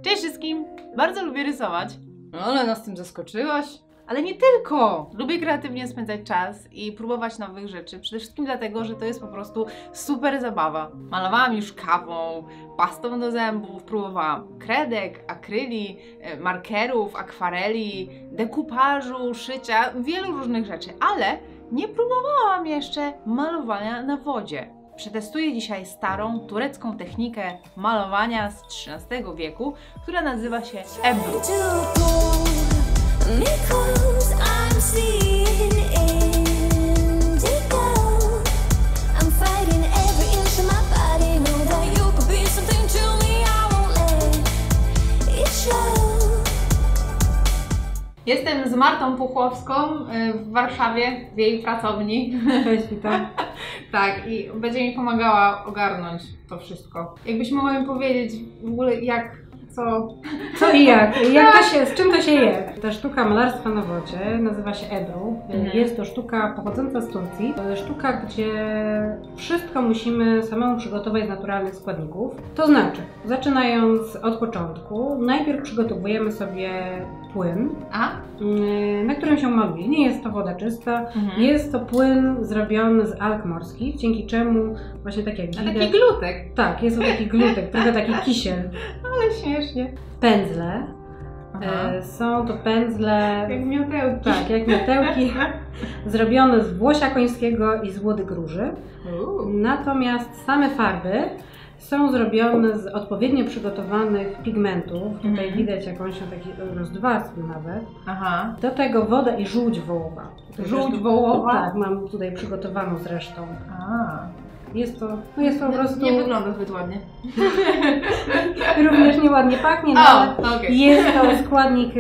Cześć wszystkim! Bardzo lubię rysować. No ale nas tym zaskoczyłaś. Ale nie tylko! Lubię kreatywnie spędzać czas i próbować nowych rzeczy. Przede wszystkim dlatego, że to jest po prostu super zabawa. Malowałam już kawą, pastą do zębów, próbowałam kredek, akryli, markerów, akwareli, dekupażu, szycia, wielu różnych rzeczy, ale nie próbowałam jeszcze malowania na wodzie. Przetestuję dzisiaj starą turecką technikę malowania z XIII wieku, która nazywa się ebru. Jestem z Martą Puchłowską w Warszawie, w jej pracowni. Cześć, witam. Tak, i będzie mi pomagała ogarnąć to wszystko. Jakbyś mogła mi powiedzieć w ogóle Co i jak to się, z czym to się je? Ta sztuka malarstwa na wodzie nazywa się ebru. Jest to sztuka pochodząca z Turcji. To jest sztuka, gdzie wszystko musimy samemu przygotować z naturalnych składników. To znaczy, zaczynając od początku, najpierw przygotowujemy sobie płyn, na którym się maluje. Nie jest to woda czysta, jest to płyn zrobiony z alg morskich, dzięki czemu właśnie tak jak widać... Taki glutek. Tak, jest to taki glutek, trochę taki kisiel. Ale śmiesznie. Pędzle. Są to pędzle... Jak miotełki. Tak, jak miotełki. Zrobione z włosia końskiego i z łodyg róży. Natomiast same farby są zrobione z odpowiednio przygotowanych pigmentów. Tutaj widać jakąś taki rozwarstwy nawet. Do tego woda i żółć wołowa. Żółć wołowa? Tak, mam tutaj przygotowaną zresztą. Jest to po prostu... Nie wygląda zbyt ładnie. Również nieładnie pachnie, ale jest to składnik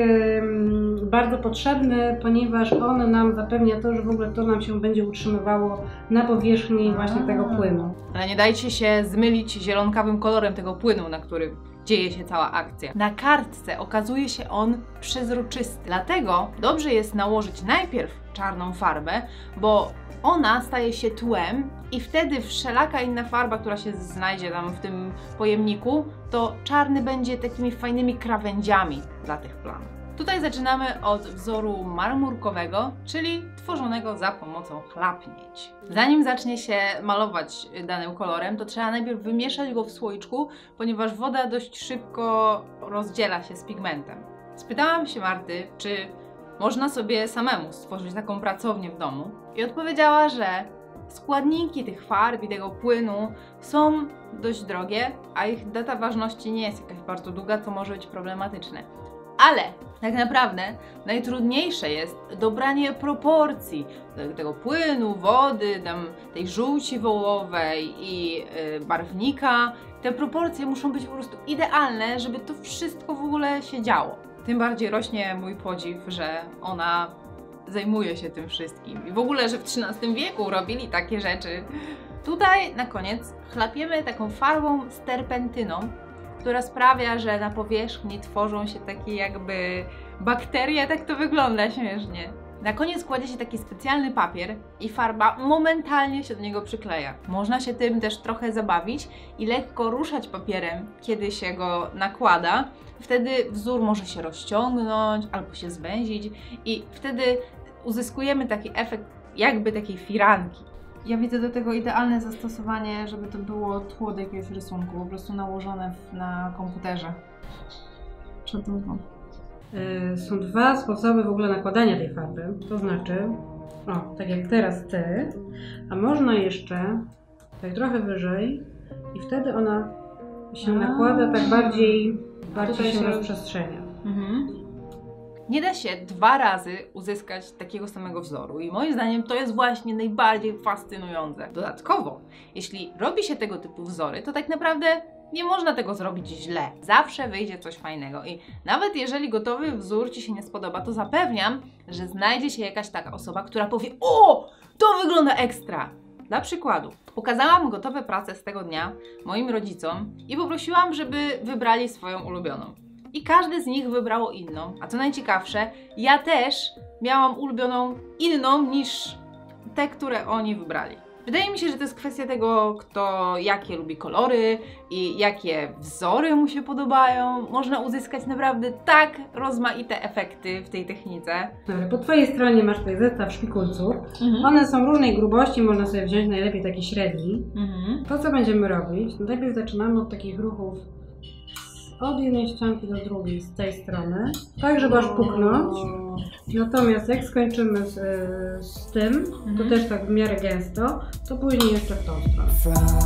bardzo potrzebny, ponieważ on nam zapewnia to, że w ogóle to nam się będzie utrzymywało na powierzchni właśnie tego płynu. Ale nie dajcie się zmylić zielonkawym kolorem tego płynu, na którym dzieje się cała akcja. Na kartce okazuje się on przezroczysty. Dlatego dobrze jest nałożyć najpierw czarną farbę, bo ona staje się tłem i wtedy wszelaka inna farba, która się znajdzie tam w tym pojemniku, to czarny będzie takimi fajnymi krawędziami dla tych plam. Tutaj zaczynamy od wzoru marmurkowego, czyli tworzonego za pomocą chlapnięć. Zanim zacznie się malować danym kolorem, to trzeba najpierw wymieszać go w słoiczku, ponieważ woda dość szybko rozdziela się z pigmentem. Spytałam się Marty, czy można sobie samemu stworzyć taką pracownię w domu i odpowiedziała, że składniki tych farb i tego płynu są dość drogie, a ich data ważności nie jest jakaś bardzo długa, co może być problematyczne. Ale tak naprawdę najtrudniejsze jest dobranie proporcji tego płynu, wody, tej żółci wołowej i barwnika. Te proporcje muszą być po prostu idealne, żeby to wszystko w ogóle się działo. Tym bardziej rośnie mój podziw, że ona zajmuje się tym wszystkim. I w ogóle, że w XIII wieku robili takie rzeczy. Tutaj na koniec chlapiemy taką farbą z terpentyną, która sprawia, że na powierzchni tworzą się takie jakby bakterie, tak to wygląda śmiesznie. Na koniec kładzie się taki specjalny papier i farba momentalnie się do niego przykleja. Można się tym też trochę zabawić i lekko ruszać papierem, kiedy się go nakłada. Wtedy wzór może się rozciągnąć albo się zwęzić i wtedy uzyskujemy taki efekt jakby takiej firanki. Ja widzę do tego idealne zastosowanie, żeby to było tło do jakiegoś rysunku, po prostu nałożone na komputerze. Przedługo. Są dwa sposoby w ogóle nakładania tej farby, to znaczy, tak jak teraz ty, a można jeszcze tak trochę wyżej i wtedy ona się nakłada tak bardziej się rozprzestrzenia. Nie da się 2 razy uzyskać takiego samego wzoru i moim zdaniem to jest właśnie najbardziej fascynujące. Dodatkowo, jeśli robi się tego typu wzory, to tak naprawdę nie można tego zrobić źle. Zawsze wyjdzie coś fajnego i nawet jeżeli gotowy wzór Ci się nie spodoba, to zapewniam, że znajdzie się jakaś taka osoba, która powie: o, to wygląda ekstra! Dla przykładu, pokazałam gotowe prace z tego dnia moim rodzicom i poprosiłam, żeby wybrali swoją ulubioną. I każdy z nich wybrało inną, a co najciekawsze, ja też miałam ulubioną inną niż te, które oni wybrali. Wydaje mi się, że to jest kwestia tego, kto jakie lubi kolory i jakie wzory mu się podobają. Można uzyskać naprawdę tak rozmaite efekty w tej technice. Dobra, po Twojej stronie masz tutaj zestaw szpikulców. One są różnej grubości, można sobie wziąć najlepiej taki średni. To co będziemy robić? No najpierw zaczynamy od takich ruchów od jednej ścianki do drugiej z tej strony, tak żeby aż puknąć. Natomiast jak skończymy z tym, to też tak w miarę gęsto, to później jeszcze w tą stronę.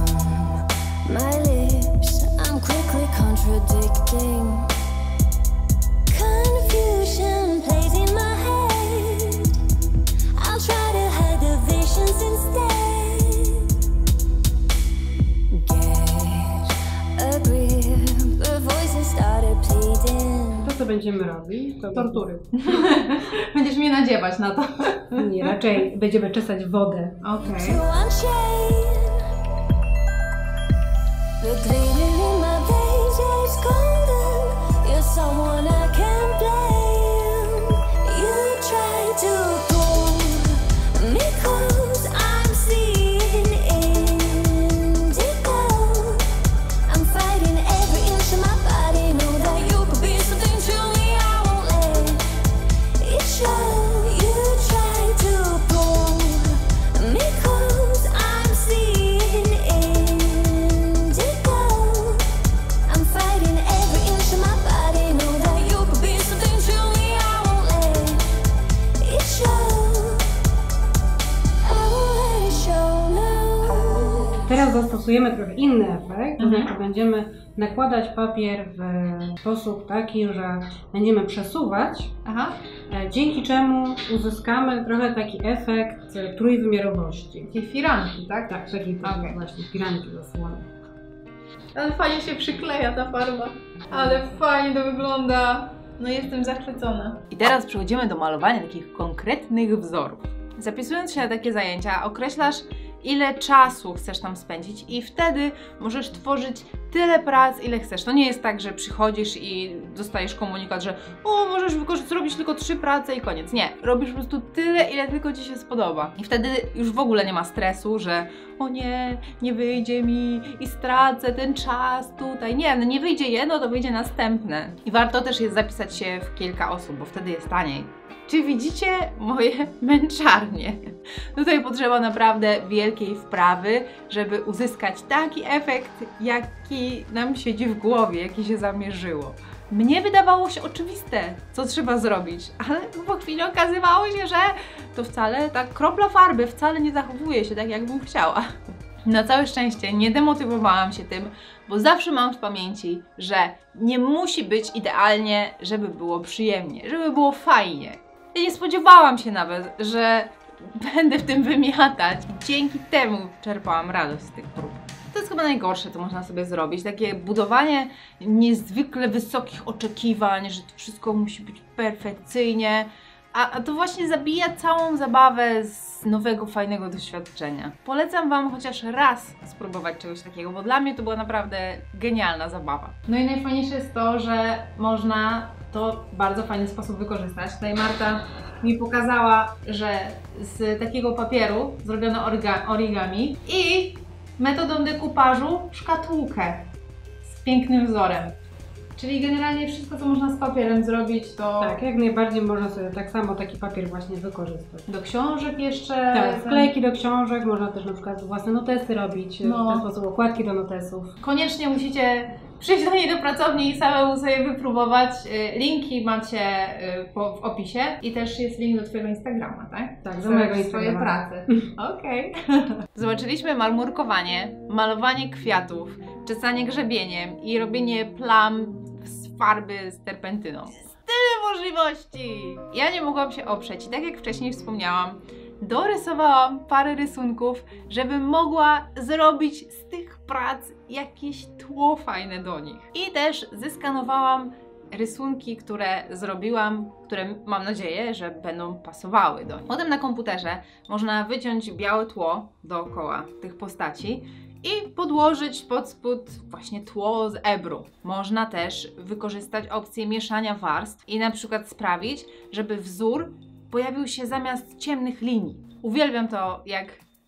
To co będziemy robić, to tortury. Będziesz mnie nadziewać na to. Nie, raczej będziemy czesać wodę. Okej. Teraz zastosujemy trochę inny efekt, to znaczy będziemy nakładać papier w sposób taki, że będziemy przesuwać, dzięki czemu uzyskamy trochę taki efekt trójwymiarowości. Takie firanki, tak? Tak, takie właśnie firanki zasłony. Ale fajnie się przykleja ta farba. Ale fajnie to wygląda. No jestem zachwycona. I teraz przechodzimy do malowania takich konkretnych wzorów. Zapisując się na takie zajęcia, określasz, ile czasu chcesz tam spędzić i wtedy możesz tworzyć tyle prac, ile chcesz. To nie jest tak, że przychodzisz i dostajesz komunikat, że możesz zrobić tylko 3 prace i koniec. Nie, robisz po prostu tyle, ile tylko Ci się spodoba. I wtedy już w ogóle nie ma stresu, że o nie, nie wyjdzie mi i stracę ten czas tutaj. Nie, no nie wyjdzie jedno, to wyjdzie następne. I warto też jest zapisać się w kilka osób, bo wtedy jest taniej. Czy widzicie moje męczarnie? Tutaj potrzeba naprawdę wielkiej wprawy, żeby uzyskać taki efekt, jaki nam siedzi w głowie, jaki się zamierzyło. Mnie wydawało się oczywiste, co trzeba zrobić, ale po chwili okazywało się, że to wcale ta kropla farby wcale nie zachowuje się tak, jakbym chciała. Na całe szczęście nie demotywowałam się tym, bo zawsze mam w pamięci, że nie musi być idealnie, żeby było przyjemnie, żeby było fajnie. Ja nie spodziewałam się nawet, że będę w tym wymiatać. Dzięki temu czerpałam radość z tych prób. To jest chyba najgorsze, co można sobie zrobić. Takie budowanie niezwykle wysokich oczekiwań, że to wszystko musi być perfekcyjnie. A to właśnie zabija całą zabawę z nowego, fajnego doświadczenia. Polecam Wam chociaż raz spróbować czegoś takiego, bo dla mnie to była naprawdę genialna zabawa. No i najfajniejsze jest to, że można to w bardzo fajny sposób wykorzystać. Tutaj Marta mi pokazała, że z takiego papieru zrobiono origami i metodą dekupażu szkatułkę z pięknym wzorem. Czyli generalnie wszystko, co można z papierem zrobić, to... Tak, jak najbardziej można sobie tak samo taki papier właśnie wykorzystać. Do książek jeszcze... Tak, wklejki do książek, można też na przykład własne notesy robić, w ten sposób okładki do notesów. Koniecznie musicie przyjść do niej do pracowni i samemu sobie wypróbować. Linki macie w opisie i też jest link do Twojego Instagrama, tak? Tak, do mojego Instagrama. Swoje prace. Okej. Zobaczyliśmy marmurkowanie, malowanie kwiatów, czesanie grzebieniem i robienie plam z farby z terpentyną. Tyle możliwości! Ja nie mogłam się oprzeć i tak jak wcześniej wspomniałam, dorysowałam parę rysunków, żebym mogła zrobić z tych prac jakieś tło fajne do nich. I też zeskanowałam rysunki, które zrobiłam, które mam nadzieję, że będą pasowały do nich. Potem na komputerze można wyciąć białe tło dookoła tych postaci i podłożyć pod spód właśnie tło z ebru. Można też wykorzystać opcję mieszania warstw i na przykład sprawić, żeby wzór pojawił się zamiast ciemnych linii. Uwielbiam to, jak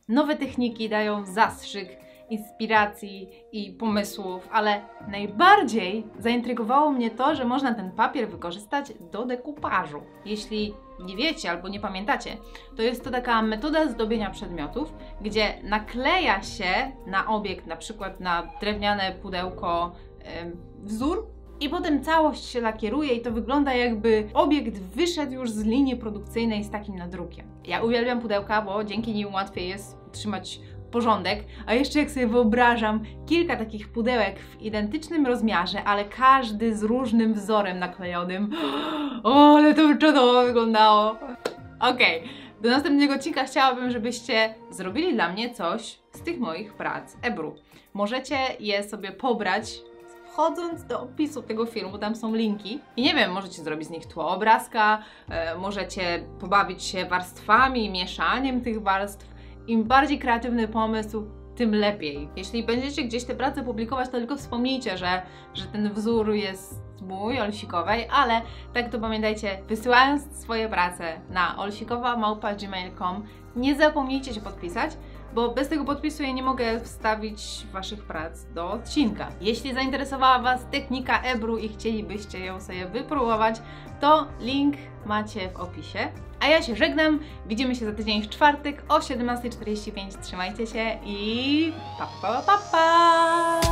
Nowe techniki dają zastrzyk inspiracji i pomysłów, ale najbardziej zaintrygowało mnie to, że można ten papier wykorzystać do dekupażu. Jeśli nie wiecie albo nie pamiętacie, to jest to taka metoda zdobienia przedmiotów, gdzie nakleja się na obiekt, na przykład na drewniane pudełko, wzór i potem całość się lakieruje i to wygląda, jakby obiekt wyszedł już z linii produkcyjnej z takim nadrukiem. Ja uwielbiam pudełka, bo dzięki nim łatwiej jest utrzymać porządek, a jeszcze jak sobie wyobrażam kilka takich pudełek w identycznym rozmiarze, ale każdy z różnym wzorem naklejonym. O, ale to by czadowo wyglądało. Okej, do następnego odcinka chciałabym, żebyście zrobili dla mnie coś z tych moich prac Ebru. Możecie je sobie pobrać wchodząc do opisu tego filmu, bo tam są linki. I nie wiem, możecie zrobić z nich tło obrazka, możecie pobawić się warstwami, mieszaniem tych warstw. Im bardziej kreatywny pomysł, tym lepiej. Jeśli będziecie gdzieś te prace publikować, to tylko wspomnijcie, że ten wzór jest mój, olsikowej, ale tak to pamiętajcie, wysyłając swoje prace na olsikowa@gmail.com, nie zapomnijcie się podpisać, bo bez tego podpisu ja nie mogę wstawić waszych prac do odcinka. Jeśli zainteresowała was technika Ebru i chcielibyście ją sobie wypróbować, to link macie w opisie. A ja się żegnam, widzimy się za tydzień w czwartek o 17:45. Trzymajcie się i pa pa pa pa!